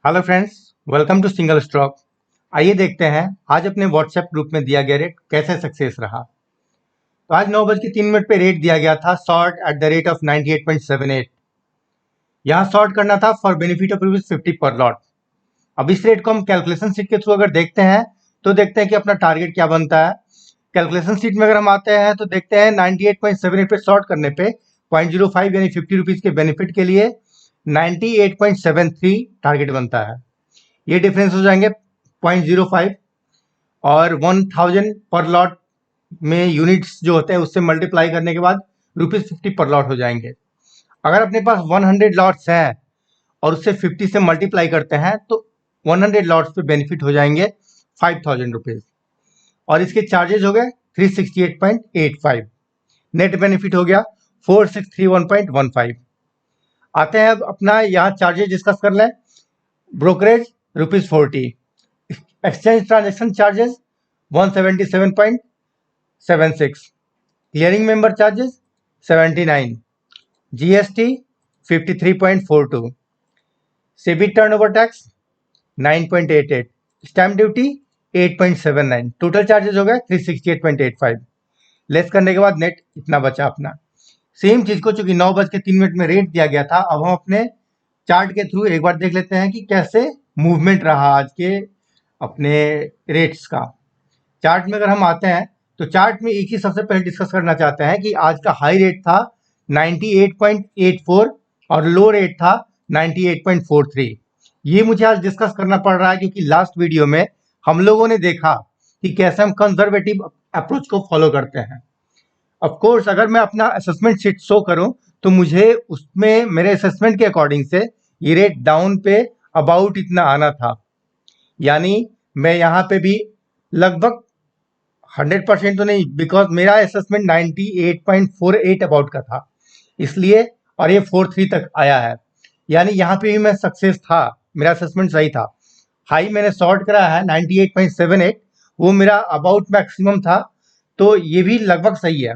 Hello friends, welcome to single stock. आइए देखते हैं आज अपने व्हाट्सएप ग्रुप में दिया गया रेट कैसे सक्सेस रहा। तो आज 9:03 पे रेट दिया गया था short at the rate of 98.78। यहाँ शॉर्ट करना था फॉर बेनिफिट ऑफ ₹50 पर लॉट। अब इस रेट को हम कैलकुलेशन शीट के थ्रू अगर देखते हैं तो देखते हैं कि अपना टारगेट क्या बनता है। कैलकुलेशन शीट में अगर हम आते हैं तो देखते हैं 98.78 पे शॉर्ट करने पे 0.05 यानी ₹50 के बेनिफिट के लिए 98.73 टारगेट बनता है। ये डिफरेंस हो जाएंगे 0.05 और 1000 पर लॉट में यूनिट्स जो होते हैं उससे मल्टीप्लाई करने के बाद ₹50 पर लॉट हो जाएंगे। अगर अपने पास 100 लॉट्स हैं और उससे 50 से मल्टीप्लाई करते हैं तो 100 लॉट्स पे बेनिफिट हो जाएंगे ₹5000 और इसके चार्जेस हो गए 368.85। नेट बेनिफिट हो गया 4631.15। आते हैं अब अपना यहाँ चार्जेस डिस्कस कर लें। Brokerage ₹40, exchange transaction charges 177.76, clearing member charges 79, GST 53.42, SEBI turnover tax 9.88, stamp duty 8.79। Total charges हो गए 368.85। लेस करने के बाद नेट इतना बचा अपना। सेम चीज को चूंकि 9:03 में रेट दिया गया था, अब हम अपने चार्ट के थ्रू एक बार देख लेते हैं कि कैसे मूवमेंट रहा आज के अपने रेट्स का। चार्ट में अगर हम आते हैं तो चार्ट में एक ही सबसे पहले डिस्कस करना चाहते हैं कि आज का हाई रेट था 98.84 और लो रेट था 98.43। ये मुझे आज डिस्कस करना पड़ रहा है क्योंकि लास्ट वीडियो में हम लोगों ने देखा कि कैसे हम कंजर्वेटिव अप्रोच को फॉलो करते हैं। ऑफ कोर्स अगर मैं अपना असेसमेंट शीट शो करूं तो मुझे उसमें मेरे असेसमेंट के अकॉर्डिंग से ये रेट डाउन पे अबाउट इतना आना था, यानी मैं यहाँ पे भी लगभग 100% तो नहीं, बिकॉज मेरा असेसमेंट 98.48 अबाउट का था इसलिए, और ये 43 तक आया है, यानी यहाँ पे भी मैं सक्सेस था, मेरा असेसमेंट सही था। हाई मैंने शॉर्ट करा है 98.78, वो मेरा अबाउट मैक्सिमम था, तो ये भी लगभग सही है।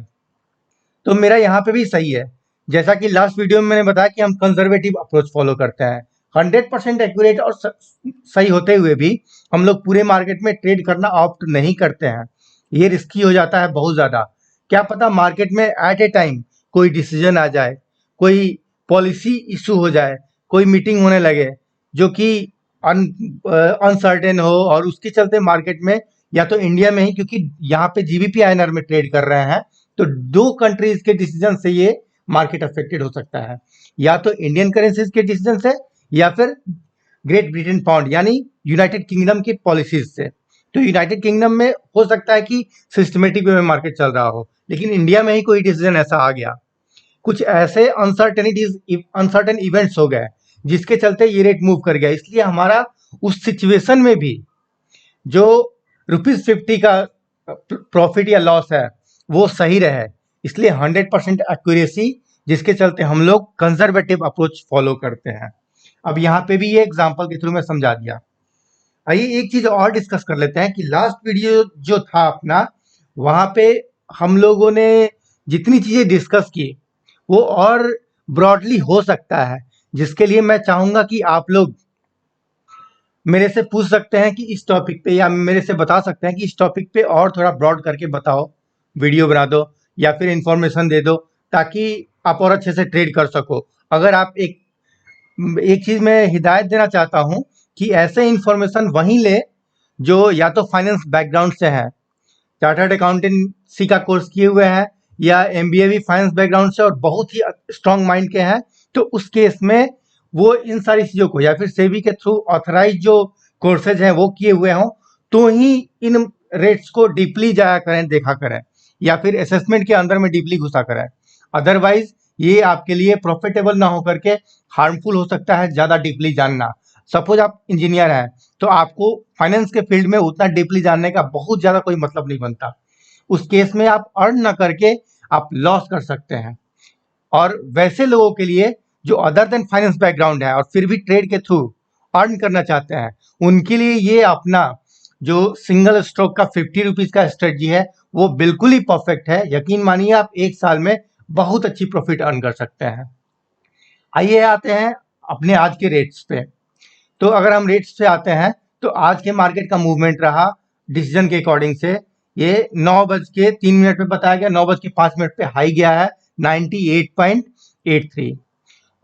तो मेरा यहाँ पे भी सही है। जैसा कि लास्ट वीडियो में मैंने बताया कि हम कंजर्वेटिव अप्रोच फॉलो करते हैं। 100% एक्यूरेट और सही होते हुए भी हम लोग पूरे मार्केट में ट्रेड करना ऑप्ट नहीं करते हैं। ये रिस्की हो जाता है बहुत ज़्यादा। क्या पता मार्केट में एट ए टाइम कोई डिसीजन आ जाए, कोई पॉलिसी इशू हो जाए, कोई मीटिंग होने लगे जो कि अनसर्टेन हो, और उसके चलते मार्केट में, या तो इंडिया में ही, क्योंकि यहाँ पे जीबीपी आईएनआर में ट्रेड कर रहे हैं, तो दो कंट्रीज के डिसीजन से ये मार्केट अफेक्टेड हो सकता है, या तो इंडियन करेंसीज के डिसीजन से या फिर ग्रेट ब्रिटेन पाउंड यानी यूनाइटेड किंगडम की पॉलिसीज से। तो यूनाइटेड किंगडम में हो सकता है कि सिस्टमेटिक वे में मार्केट चल रहा हो, लेकिन इंडिया में ही कोई डिसीजन ऐसा आ गया, कुछ ऐसे अनसर्टेन इवेंट्स हो गए जिसके चलते ये रेट मूव कर गया, इसलिए हमारा उस सिचुएशन में भी जो ₹50 का प्रॉफिट या लॉस है वो सही रहे। इसलिए 100% एक्यूरेसी, जिसके चलते हम लोग कंजर्वेटिव अप्रोच फॉलो करते हैं। अब यहाँ पे भी ये एग्जांपल के थ्रू मैं समझा दिया। आइए एक चीज और डिस्कस कर लेते हैं कि लास्ट वीडियो जो था अपना, वहां पे हम लोगों ने जितनी चीजें डिस्कस की वो और ब्रॉडली हो सकता है, जिसके लिए मैं चाहूंगा कि आप लोग मेरे से पूछ सकते हैं कि इस टॉपिक पे, या मेरे से बता सकते हैं कि इस टॉपिक पे और थोड़ा ब्रॉड करके बताओ, वीडियो बना दो या फिर इंफॉर्मेशन दे दो, ताकि आप और अच्छे से ट्रेड कर सको। अगर आप एक एक चीज मैं हिदायत देना चाहता हूं कि ऐसे इंफॉर्मेशन वहीं ले जो या तो फाइनेंस बैकग्राउंड से है, चार्टर्ड अकाउंटेंसी का कोर्स किए हुए हैं, या एमबीए भी फाइनेंस बैकग्राउंड से और बहुत ही स्ट्रांग माइंड के हैं, तो उस केस में वो इन सारी चीज़ों को, या फिर सेबी के थ्रू ऑथराइज जो कोर्सेज हैं वो किए हुए हों, तो ही इन रेट्स को डीपली जाया करें, देखा करें, या फिर असेसमेंट के अंदर में डीपली घुसा करें। अदरवाइज ये आपके लिए प्रॉफिटेबल ना होकर के हार्मफुल हो सकता है ज़्यादा डीपली जानना। सपोज आप इंजीनियर हैं तो आपको फाइनेंस के फील्ड में उतना डीपली जानने का बहुत ज़्यादा कोई मतलब नहीं बनता। उस केस में आप अर्न ना करके आप लॉस कर सकते हैं। और वैसे लोगों के लिए जो अदर देन फाइनेंस बैकग्राउंड है और फिर भी ट्रेड के थ्रू अर्न करना चाहते हैं, उनके लिए ये अपना जो सिंगल स्ट्रोक का ₹50 का स्ट्रेटजी है वो बिल्कुल ही परफेक्ट है। यकीन मानिए आप एक साल में बहुत अच्छी प्रॉफिट अर्न कर सकते हैं। आइए आते हैं अपने आज के रेट्स पे। तो अगर हम रेट्स पे आते हैं तो आज के मार्केट का मूवमेंट रहा डिसीजन के अकॉर्डिंग से, ये 9:03 पे बताया गया, 9:05 पे हाई गया है 98.83।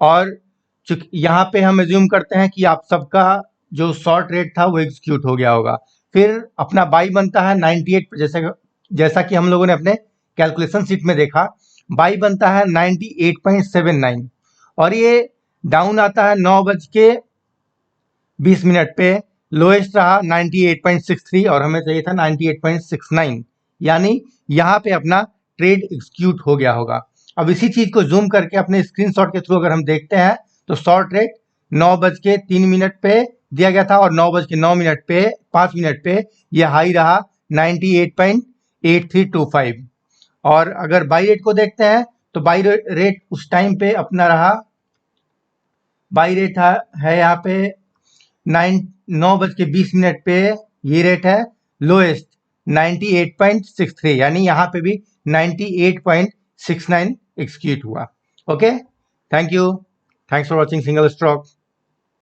और यहाँ पे हम एज्यूम करते हैं कि आप सबका जो शॉर्ट रेट था वो एग्जीक्यूट हो गया होगा। फिर अपना बाई बनता है 98 पे, जैसा कि हम लोगों ने अपने कैलकुलेशन शीट में देखा, बाई बनता है 98.79 और ये डाउन आता है 9:20 पे, लोएस्ट रहा 98.63 और हमें चाहिए था 98.69, यानी यहाँ पे अपना ट्रेड एग्जीक्यूट हो गया होगा। अब इसी चीज को जूम करके अपने स्क्रीनशॉट के थ्रू अगर हम देखते हैं तो शॉर्ट रेट 9:03 पे दिया गया था और 9:09 पे 5 मिनट पे ये हाई रहा 98.8325। और अगर बाई रेट को देखते हैं तो बाई रेट उस टाइम पे अपना रहा, बाई रेट है यहाँ पे 9:20 पे, ये रेट है लोएस्ट 98.63, यानी यहाँ पे भी 98.69 एग्जीक्यूट हुआ। Okay, thank you, thanks for watching single stock.